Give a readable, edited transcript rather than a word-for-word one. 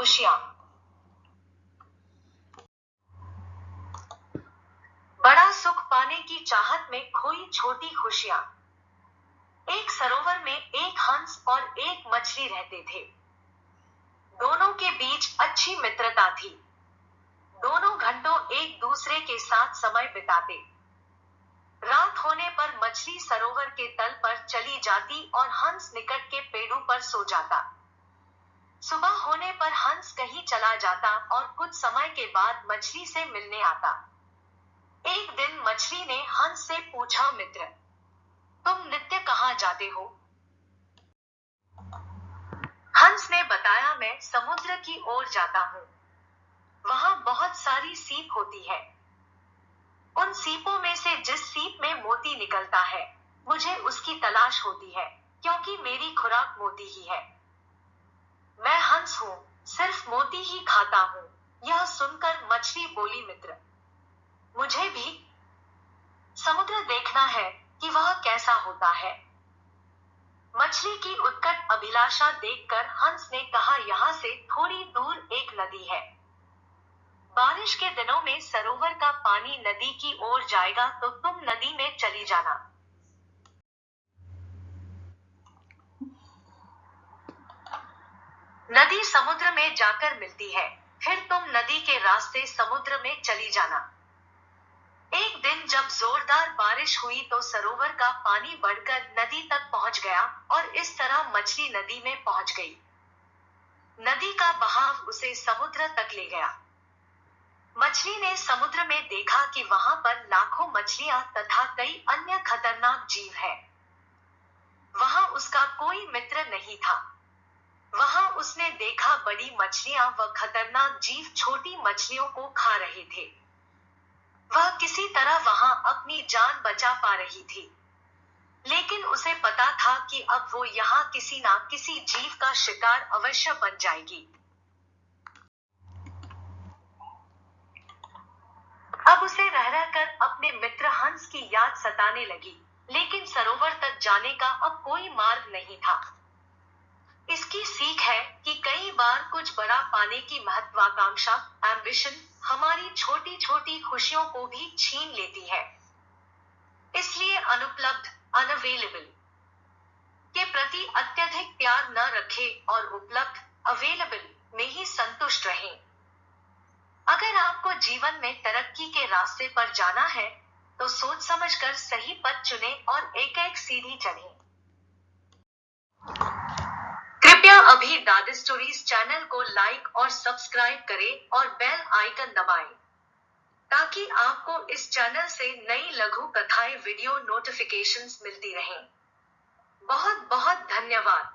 खुशियां। बड़ा सुख पाने की चाहत में खोई छोटी खुशियां। एक सरोवर में एक हंस और एक मछली रहते थे। दोनों के बीच अच्छी मित्रता थी। दोनों घंटों एक दूसरे के साथ समय बिताते। रात होने पर मछली सरोवर के तल पर चली जाती और हंस निकट के पेड़ों पर सो जाता। सुबह होने पर हंस कहीं चला जाता और कुछ समय के बाद मछली से मिलने आता। एक दिन मछली ने हंस से पूछा, मित्र, तुम नित्य कहाँ जाते हो? हंस ने बताया, मैं समुद्र की ओर जाता हूँ। वहां बहुत सारी सीप होती है। उन सीपों में से जिस सीप में मोती निकलता है, मुझे उसकी तलाश होती है, क्योंकि मेरी खुराक मोती ही है। मैं हंस हूँ, सिर्फ मोती ही खाता हूँ। यह सुनकर मछली बोली, मित्र, मुझे भी समुद्र देखना है कि वह कैसा होता है। मछली की उत्कट अभिलाषा देखकर हंस ने कहा, यहाँ से थोड़ी दूर एक नदी है। बारिश के दिनों में सरोवर का पानी नदी की ओर जाएगा तो तुम नदी में चली जाना। नदी समुद्र में जाकर मिलती है, फिर तुम नदी के रास्ते समुद्र में चली जाना। एक दिन जब जोरदार बारिश हुई तो सरोवर का पानी बढ़कर नदी तक पहुंच गया और इस तरह मछली नदी में पहुंच गई। नदी का बहाव उसे समुद्र तक ले गया। मछली ने समुद्र में देखा कि वहां पर लाखों मछलियां तथा कई अन्य खतरनाक जीव हैं। वहां उसका कोई मित्र नहीं था। वहां उसने देखा बड़ी मछलियां व खतरनाक जीव छोटी मछलियों को खा रहे थे। वह किसी तरह वहां अपनी जान बचा पा रही थी, लेकिन उसे पता था कि अब वो यहाँ किसी ना किसी जीव का शिकार अवश्य बन जाएगी। अब उसे रह रहकर अपने मित्र हंस की याद सताने लगी, लेकिन सरोवर तक जाने का अब कोई मार्ग नहीं था। इसकी सीख है कि कई बार कुछ बड़ा पाने की महत्वाकांक्षा, एम्बिशन, हमारी छोटी छोटी खुशियों को भी छीन लेती है। इसलिए अनुपलब्ध, अनअवेलेबल के प्रति अत्यधिक प्यार न रखें और उपलब्ध, अवेलेबल में ही संतुष्ट रहें। अगर आपको जीवन में तरक्की के रास्ते पर जाना है, तो सोच समझकर सही पथ चुनें और एक एक सीढ़ी चढ़ें। कृपया अभी दादी स्टोरीज चैनल को लाइक और सब्सक्राइब करें और बेल आइकन दबाएं, ताकि आपको इस चैनल से नई लघु कथाएं वीडियो नोटिफिकेशंस मिलती रहें। बहुत बहुत धन्यवाद।